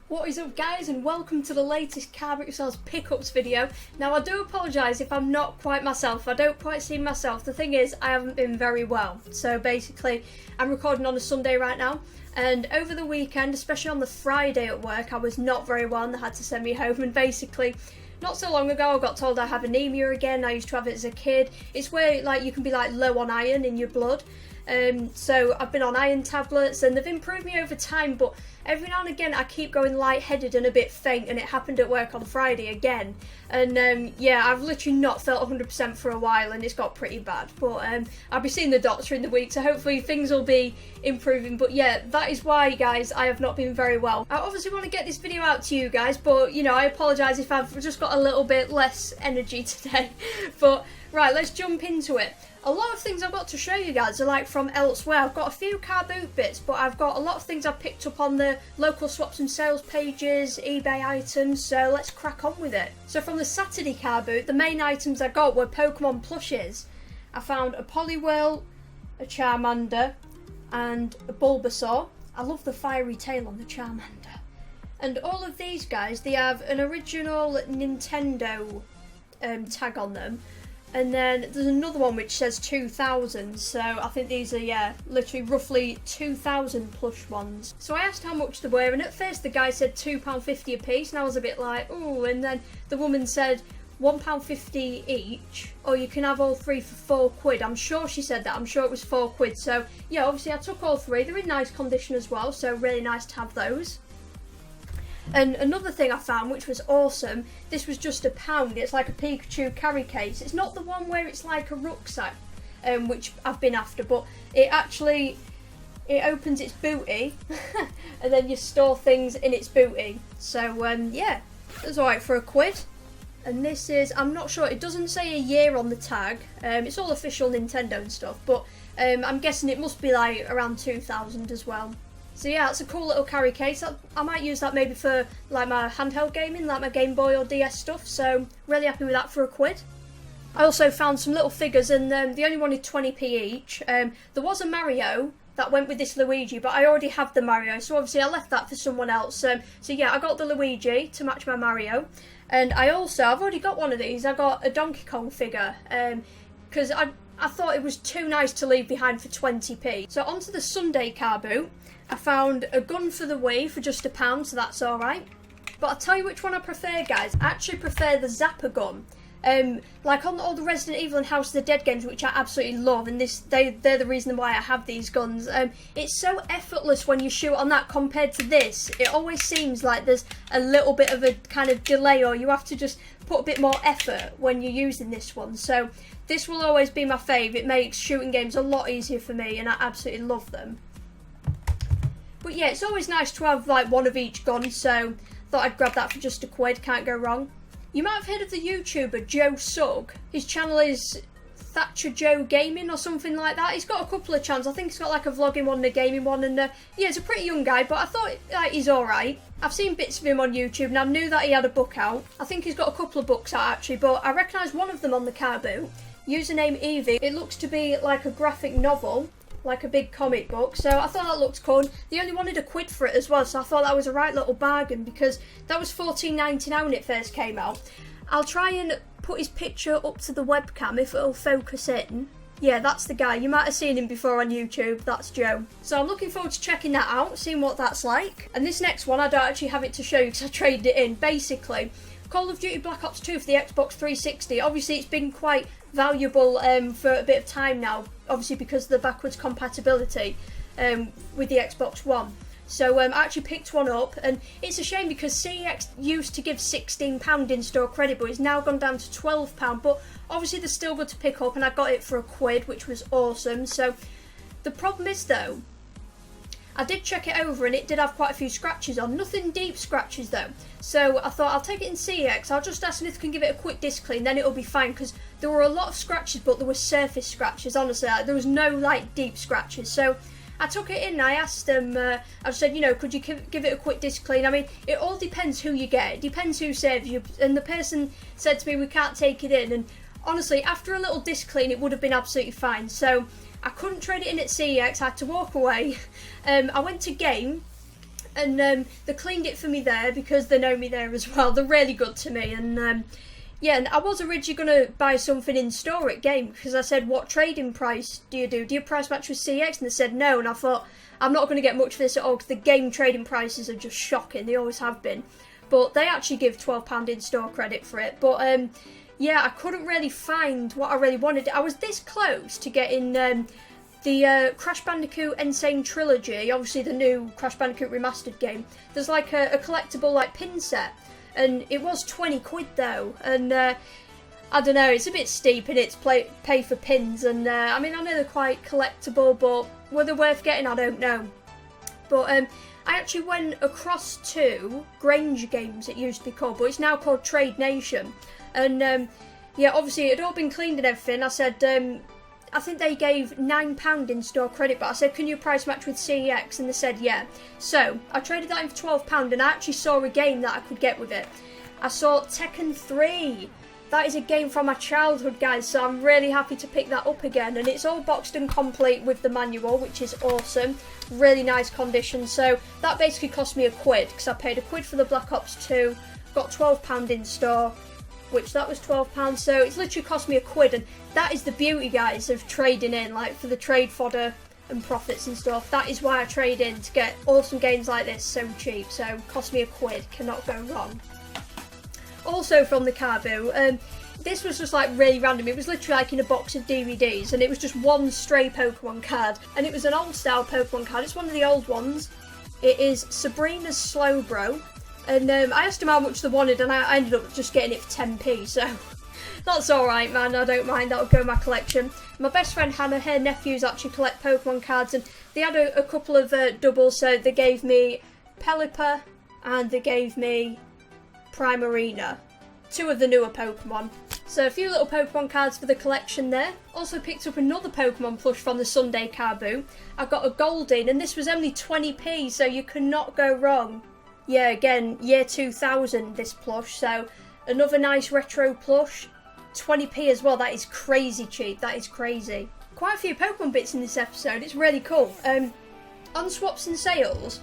What is up, guys, and welcome to the latest car boot sales pickups video. Now, I do apologise if I'm not quite myself. I don't quite see myself. The thing is, I haven't been very well. So basically, I'm recording on a Sunday right now, and over the weekend, especially on the Friday at work, I was not very well and they had to send me home. And basically, not so long ago, I got told I have anemia again. I used to have it as a kid. It's where you can be low on iron in your blood. So I've been on iron tablets and they've improved me over time, but every now and again I keep going lightheaded and a bit faint, and it happened at work on Friday again. And yeah, I've literally not felt 100% for a while and it's got pretty bad, but I'll be seeing the doctor in the week, so hopefully things will be improving. But yeah, that is why, guys, I have not been very well. I obviously want to get this video out to you guys, but you know, I apologise if I've just got a little bit less energy today. But right, let's jump into it. A lot of things I've got to show you guys are from elsewhere. I've got a few car boot bits, but I've got a lot of things I've picked up on the local swaps and sales pages, eBay items, so let's crack on with it. So from the Saturday car boot, the main items I got were Pokemon plushies. I found a Poliwhirl, a Charmander, and a Bulbasaur. I love the fiery tail on the Charmander. And all of these guys, they have an original Nintendo tag on them. And then there's another one which says 2000, so I think these are, yeah, literally roughly 2000 plush ones. So I asked how much they were, and at first the guy said £2.50 a piece, and I was a bit like, ooh, and then the woman said £1.50 each, or you can have all three for £4. I'm sure she said that, I'm sure it was £4. So yeah, obviously I took all three. They're in nice condition as well, so really nice to have those. And another thing I found, which was awesome, this was just £1. It's like a Pikachu carry case. It's not the one where it's like a rucksack, which I've been after, but it opens its booty and then you store things in its booty. So yeah, it was alright for £1. And this is, I'm not sure, it doesn't say a year on the tag. It's all official Nintendo and stuff, but I'm guessing it must be around 2000 as well. So yeah, it's a cool little carry case. I might use that maybe for my handheld gaming, like my Game Boy or DS stuff, so really happy with that for £1. I also found some little figures, and they only wanted 20p each. There was a Mario that went with this Luigi, but I already have the Mario, so obviously I left that for someone else. So yeah, I got the Luigi to match my Mario, and I've already got one of these. I got a Donkey Kong figure, because I thought it was too nice to leave behind for 20p. So onto the Sunday car boot. I found a gun for the Wii for just £1, so that's alright. But I'll tell you which one I prefer, guys. I actually prefer the Zapper gun. Like on all the Resident Evil and House of the Dead games, which I absolutely love, and they're the reason why I have these guns. It's so effortless when you shoot on that compared to this. It always seems like there's a little bit of a kind of delay, or you have to just put a bit more effort when you're using this one. So this will always be my fave. It makes shooting games a lot easier for me, and I absolutely love them. But yeah, it's always nice to have one of each gun, so thought I'd grab that for just £1, can't go wrong. You might have heard of the YouTuber Joe Sugg. His channel is Thatcher Joe Gaming or something like that. He's got a couple of channels. I think he's got a vlogging one and a gaming one, and yeah, he's a pretty young guy, but I thought he's alright. I've seen bits of him on YouTube and I knew that he had a book out. I think he's got a couple of books out actually, but I recognise one of them on the car boot. Username Evie. It looks to be like a graphic novel, like a big comic book, so I thought that looked cool. They only wanted £1 for it as well, so I thought that was a right little bargain, because that was $14.99 when it first came out. I'll try and put his picture up to the webcam if it'll focus in. Yeah, that's the guy. You might have seen him before on YouTube. That's Joe. So I'm looking forward to checking that out, seeing what that's like. And this next one, I don't actually have it to show you because I traded it in. Basically, Call of Duty Black Ops 2 for the Xbox 360. Obviously, it's been quite valuable for a bit of time now, obviously because of the backwards compatibility with the Xbox One. So I actually picked one up, and it's a shame because CEX used to give £16 in-store credit, but it's now gone down to £12. But obviously they're still good to pick up, and I got it for £1, which was awesome. So the problem is though, I did check it over and it did have quite a few scratches on. Nothing deep scratches though. So I thought I'll take it in CEX. I'll just ask them if they can give it a quick disc clean, then it'll be fine, because there were a lot of scratches, but there were surface scratches, honestly. There was no deep scratches. So I took it in and I asked them, I said, could you give it a quick disc clean? I mean, it all depends who you get. It depends who serves you. And the person said to me, we can't take it in. And honestly, after a little disc clean, it would have been absolutely fine. So I couldn't trade it in at CEX. I had to walk away. I went to Game, And they cleaned it for me there because they know me there as well. They're really good to me. And yeah, and I was originally going to buy something in store at Game because I said, what trading price do you do? Do you price match with CX? And they said no. And I thought, I'm not going to get much for this at all because the Game trading prices are just shocking. They always have been. But they actually give £12 in-store credit for it. But yeah, I couldn't really find what I really wanted. I was this close to getting the Crash Bandicoot Insane Trilogy, obviously the new Crash Bandicoot Remastered game. There's like a collectible like pin set, and it was 20 quid though. And I don't know, it's a bit steep and it's pay for pins. And I mean, I know they're quite collectible, but were they worth getting? I don't know. But I actually went across to Grange Games, it used to be called, but it's now called Trade Nation. And yeah, obviously it had all been cleaned and everything. I said, I think they gave £9 in-store credit, but I said, can you price match with CEX? And they said, yeah. So I traded that in for £12, and I actually saw a game that I could get with it. I saw Tekken 3. That is a game from my childhood, guys, so I'm really happy to pick that up again. And it's all boxed and complete with the manual, which is awesome. Really nice condition. So that basically cost me £1, because I paid £1 for the Black Ops 2, got £12 in store, which that was £12, so it's literally cost me £1. And that is the beauty, guys, of trading in, like for the trade fodder and profits and stuff. That is why I trade in, to get awesome games like this so cheap. So cost me £1, cannot go wrong. Also from the Carbo, this was just like really random. It was literally like in a box of DVDs, and it was just one stray Pokemon card, and it was an old style Pokemon card. It's one of the old ones. It is Sabrina's Slowbro, and I asked him how much they wanted, and I ended up just getting it for 10p, so that's alright, man. I don't mind, that'll go in my collection. My best friend Hannah, her nephews actually collect Pokemon cards, and they had a couple of doubles, so they gave me Pelipper and they gave me Primarina, 2 of the newer Pokemon. So a few little Pokemon cards for the collection there. Also picked up another Pokemon plush from the Sunday car boot. I got a Goldeen, and this was only 20p, so you cannot go wrong. Yeah, again, year 2000 this plush, so another nice retro plush. 20p as well, that is crazy cheap, that is crazy. Quite a few Pokemon bits in this episode, it's really cool. On swaps and sales,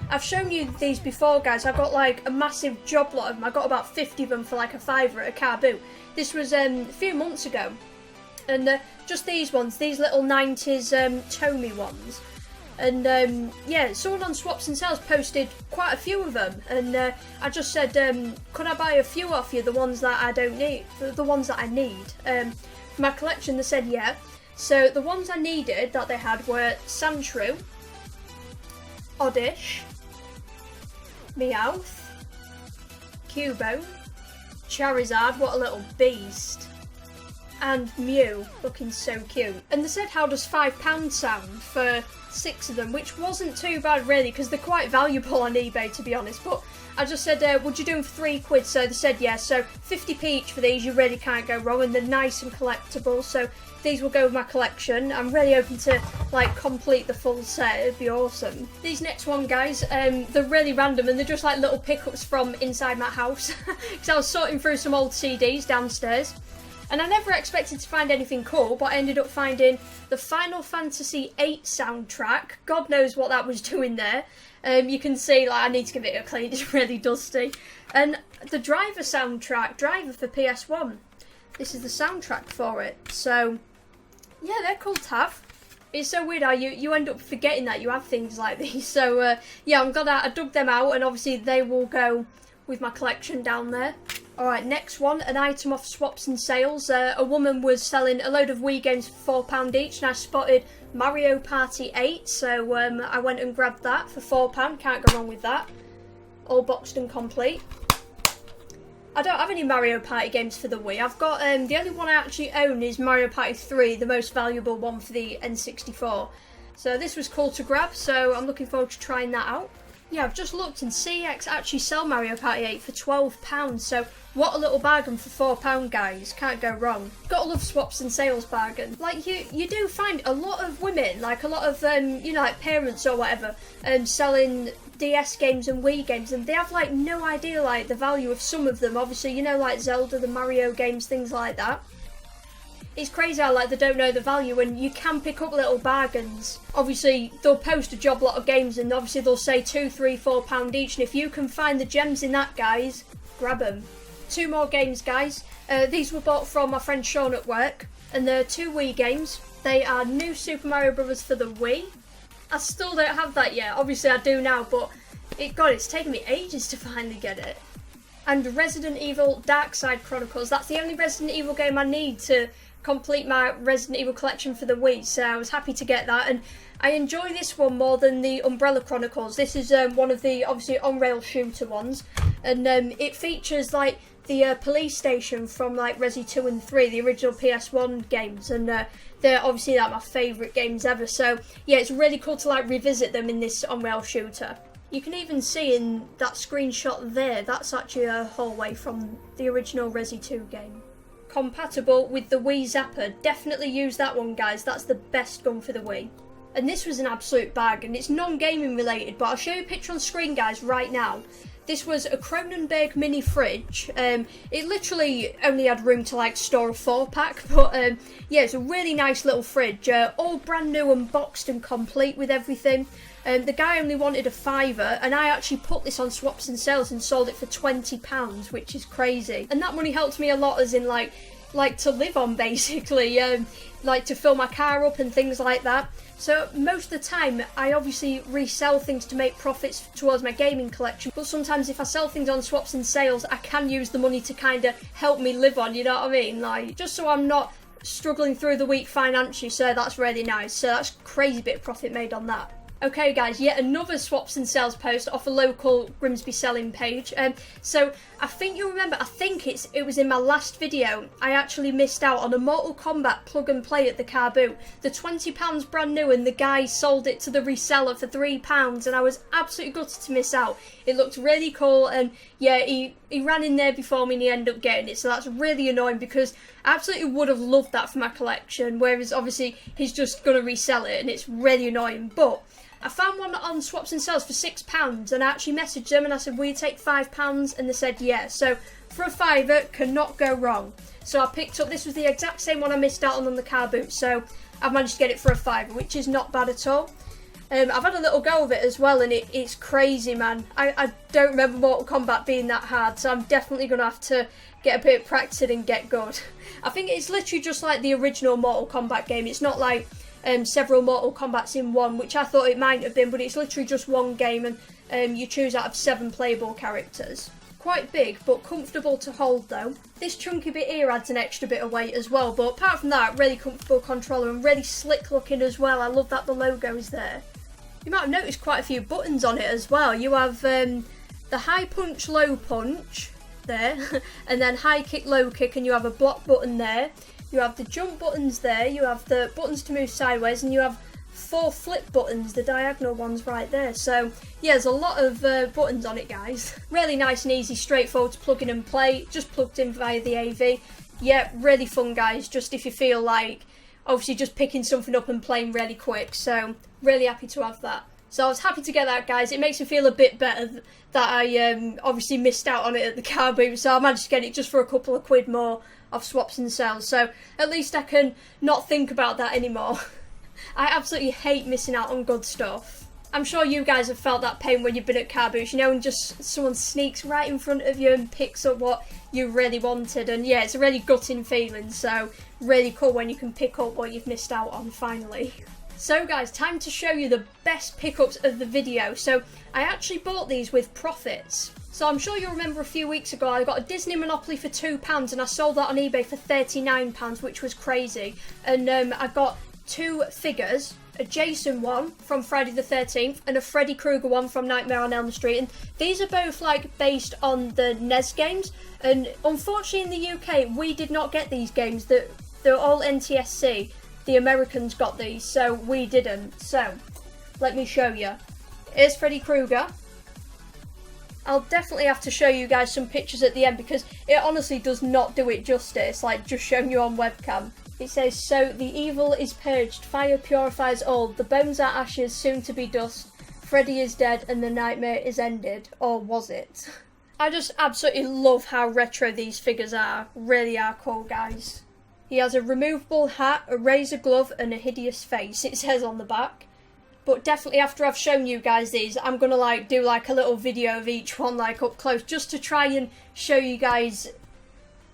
I've shown you these before, guys. I got like a massive job lot of them. I got about 50 of them for like £5 at a car boot. This was a few months ago. And just these ones, these little 90s Tomy ones. And yeah, someone on Swaps and Sales posted quite a few of them. And I just said, could I buy a few off you, the ones that I don't need, the ones that I need? For my collection, they said yeah. So the ones I needed that they had were Sandshrew, Oddish, Meowth, Cubone, Charizard, what a little beast, and Mew, looking so cute. And they said, how does £5 sound for 6 of them, which wasn't too bad really, because they're quite valuable on eBay, to be honest. But I just said, would you do them for £3? So they said yes. So 50p each for these, you really can't go wrong, and they're nice and collectible. So these will go with my collection. I'm really hoping to like complete the full set. It'd be awesome. These next one, guys, they're really random, and they're just like little pickups from inside my house, because I was sorting through some old CDs downstairs. And I never expected to find anything cool, but I ended up finding the Final Fantasy VIII soundtrack. God knows what that was doing there. You can see, like, I need to give it a clean, it's really dusty. And the Driver soundtrack, Driver for PS1. This is the soundtrack for it. So, yeah, they're cool to have. It's so weird how you end up forgetting that you have things like these. So, yeah, I'm glad I dug them out, and obviously they will go with my collection down there. Alright, next one, an item off Swaps and Sales. A woman was selling a load of Wii games for £4 each, and I spotted Mario Party 8, so I went and grabbed that for £4, can't go wrong with that. All boxed and complete. I don't have any Mario Party games for the Wii. I've got, the only one I actually own is Mario Party 3, the most valuable one for the N64. So this was cool to grab, so I'm looking forward to trying that out. Yeah, I've just looked, and CX actually sell Mario Party 8 for £12, so what a little bargain for £4, guys. Can't go wrong. Gotta love Swaps and Sales bargain. Like, you do find a lot of women, like a lot of, you know, like parents or whatever, selling DS games and Wii games, and they have, like, no idea, like, the value of some of them. Obviously, you know, like Zelda, the Mario games, things like that. it's crazy how like they don't know the value, and you can pick up little bargains. Obviously they'll post a job lot of games and obviously they'll say £2, £3, £4 each, and if you can find the gems in that, guys, grab them. 2 more games, guys. These were bought from my friend Sean at work, and they're 2 Wii games. They are New Super Mario Bros. For the Wii. I still don't have that yet, obviously I do now, but it's taken me ages to finally get it. And Resident Evil Dark Side Chronicles. That's the only Resident Evil game I need to complete my Resident Evil collection for the Wii, so I was happy to get that, and I enjoy this one more than the Umbrella Chronicles. This is one of the obviously on-rail shooter ones, and it features like the police station from like Resi 2 and 3, the original PS1 games, and they're obviously like my favourite games ever, so yeah, it's really cool to like revisit them in this on-rail shooter. You can even see in that screenshot there, that's actually a hallway from the original Resi 2 game. Compatible with the Wii Zapper, definitely use that one, guys, that's the best gun for the Wii. And this was an absolute bag, and it's non-gaming related, but I'll show you a picture on screen, guys, right now. This was a Cronenberg mini fridge. It literally only had room to like store a 4-pack, but yeah, it's a really nice little fridge, all brand new and boxed and complete with everything. The guy only wanted a £5, and I actually put this on Swaps and Sales and sold it for £20, which is crazy. And that money helped me a lot, as in like to live on basically, like to fill my car up and things like that. So most of the time I obviously resell things to make profits towards my gaming collection, but sometimes if I sell things on Swaps and Sales, I can use the money to kind of help me live on, you know what I mean? Like, just so I'm not struggling through the week financially, so that's really nice. So that's a crazy bit of profit made on that. Okay guys, yet another Swaps and Sales post off a local Grimsby selling page. So I think you'll remember, I think it was in my last video, I actually missed out on a Mortal Kombat plug and play at the car boot. The £20 brand new, and the guy sold it to the reseller for £3, and I was absolutely gutted to miss out. It looked really cool, and yeah, he ran in there before me and he ended up getting it, so that's really annoying because I absolutely would have loved that for my collection, whereas obviously he's just going to resell it, and it's really annoying. But I found one on Swaps and Sales for £6, and I actually messaged them and I said, will you take £5? And they said yes. So for a £5, cannot go wrong. So I picked up, this was the exact same one I missed out on the car boot, so I've managed to get it for a £5, which is not bad at all. I've had a little go of it as well, and it's crazy, man. I don't remember Mortal Kombat being that hard, so I'm definitely going to have to get a bit of practice and get good. I think it's literally just like the original Mortal Kombat game. It's not like several Mortal Kombats in one, which I thought it might have been, but it's literally just one game, and you choose out of 7 playable characters. Quite big, but comfortable to hold though. This chunky bit here adds an extra bit of weight as well, but apart from that, really comfortable controller and really slick looking as well. I love that the logo is there. You might have noticed quite a few buttons on it as well. You have the high punch, low punch there, and then high kick, low kick, and you have a block button there. You have the jump buttons there, you have the buttons to move sideways, and you have 4 flip buttons, the diagonal ones right there. So yeah, there's a lot of buttons on it, guys. Really nice and easy, straightforward to plug in and play, just plugged in via the AV. Yeah, really fun, guys, just if you feel like obviously just picking something up and playing really quick, so really happy to have that. So I was happy to get that, guys. It makes me feel a bit better that I obviously missed out on it at the car boot, so I managed to get it just for a couple of quid more of Swaps and Sales, so at least I can not think about that anymore. I absolutely hate missing out on good stuff. I'm sure you guys have felt that pain when you've been at car boots, you know, and just someone sneaks right in front of you and picks up what you really wanted, and yeah, it's a really gutting feeling, so really cool when you can pick up what you've missed out on finally. So guys, time to show you the best pickups of the video. So I actually bought these with profits. So I'm sure you'll remember a few weeks ago I got a Disney Monopoly for £2 and I sold that on eBay for £39, which was crazy. And I got 2 figures, a Jason one from Friday the 13th and a Freddy Krueger one from Nightmare on Elm Street. And these are both like based on the NES games. And unfortunately in the UK we did not get these games. They're all NTSC. The Americans got these, so we didn't. So, let me show you. Here's Freddy Krueger. I'll definitely have to show you guys some pictures at the end because it honestly does not do it justice, like just showing you on webcam. It says, so the evil is purged, fire purifies all, the bones are ashes, soon to be dust, Freddy is dead and the nightmare is ended. Or was it? I just absolutely love how retro these figures are. Really are cool, guys. He has a removable hat, a razor glove and a hideous face, it says on the back. But definitely after I've shown you guys these, I'm going to like do like a little video of each one like up close, just to try and show you guys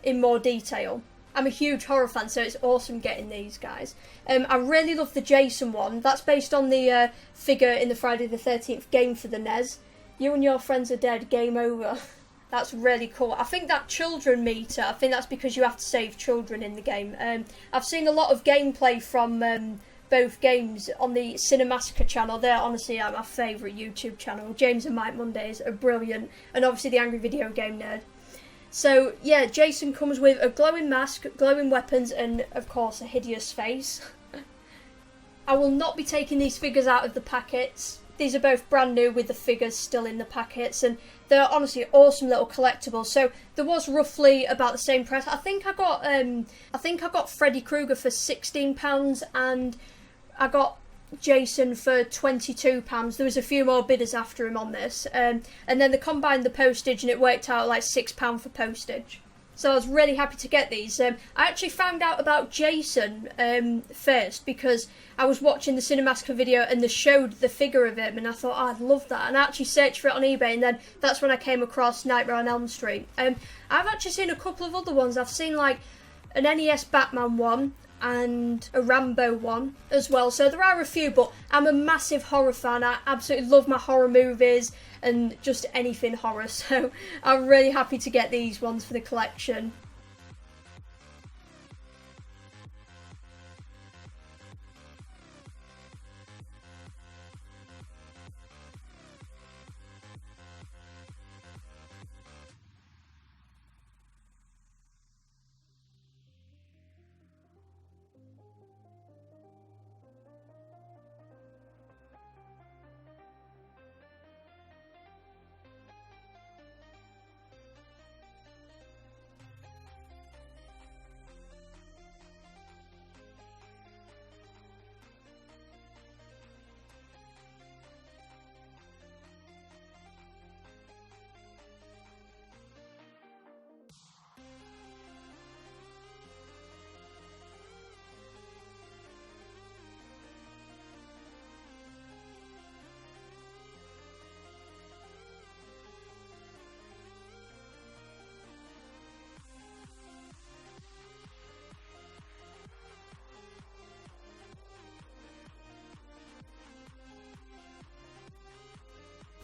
in more detail. I'm a huge horror fan, so it's awesome getting these, guys. I really love the Jason one. That's based on the figure in the Friday the 13th game for the NES. You and your friends are dead, game over. That's really cool. I think that children meter, I think that's because you have to save children in the game. I've seen a lot of gameplay from both games on the Cinemassacre channel. They're honestly my favourite YouTube channel. James and Mike Mondays are brilliant. And obviously the Angry Video Game Nerd. So yeah, Jason comes with a glowing mask, glowing weapons and of course a hideous face. I will not be taking these figures out of the packets. These are both brand new with the figures still in the packets, and they're honestly awesome little collectibles. So there was roughly about the same price. I think I got Freddy Krueger for £16 and I got Jason for £22. There was a few more bidders after him on this, and then they combined the postage and it worked out like £6 for postage. So I was really happy to get these. I actually found out about Jason first because I was watching the Cinemassacre video and they showed the figure of him and I thought, oh, I'd love that. And I actually searched for it on eBay and then that's when I came across Nightmare on Elm Street. I've actually seen a couple of other ones. I've seen like an NES Batman one and a Rambo one as well. So there are a few, but I'm a massive horror fan. I absolutely love my horror movies and just anything horror, so I'm really happy to get these ones for the collection.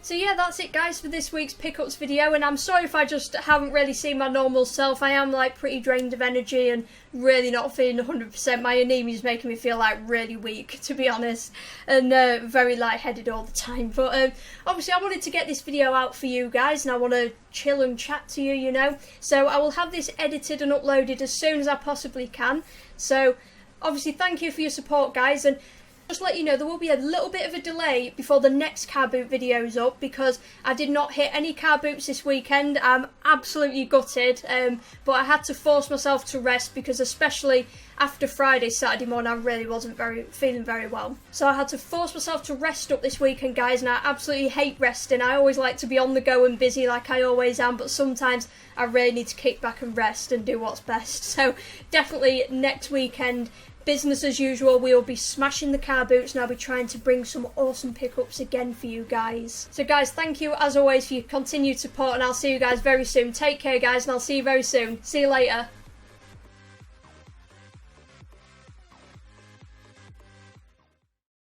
So yeah, that's it guys for this week's pickups video, and I'm sorry if I just haven't really seen my normal self. I am like pretty drained of energy and really not feeling 100%. My anemia is making me feel like really weak, to be honest, and very lightheaded all the time. But obviously I wanted to get this video out for you guys and I want to chill and chat to you, you know. So I will have this edited and uploaded as soon as I possibly can. So obviously thank you for your support guys, and just let you know there will be a little bit of a delay before the next car boot video is up because I did not hit any car boots this weekend. I'm absolutely gutted, but I had to force myself to rest because especially after Friday, Saturday morning, I really wasn't feeling very well. So I had to force myself to rest up this weekend guys, and I absolutely hate resting. I always like to be on the go and busy like I always am, but sometimes I really need to kick back and rest and do what's best. So definitely next weekend, business as usual, we'll be smashing the car boots and I'll be trying to bring some awesome pickups again for you guys. So guys, thank you as always for your continued support and I'll see you guys very soon. Take care guys and I'll see you very soon. See you later.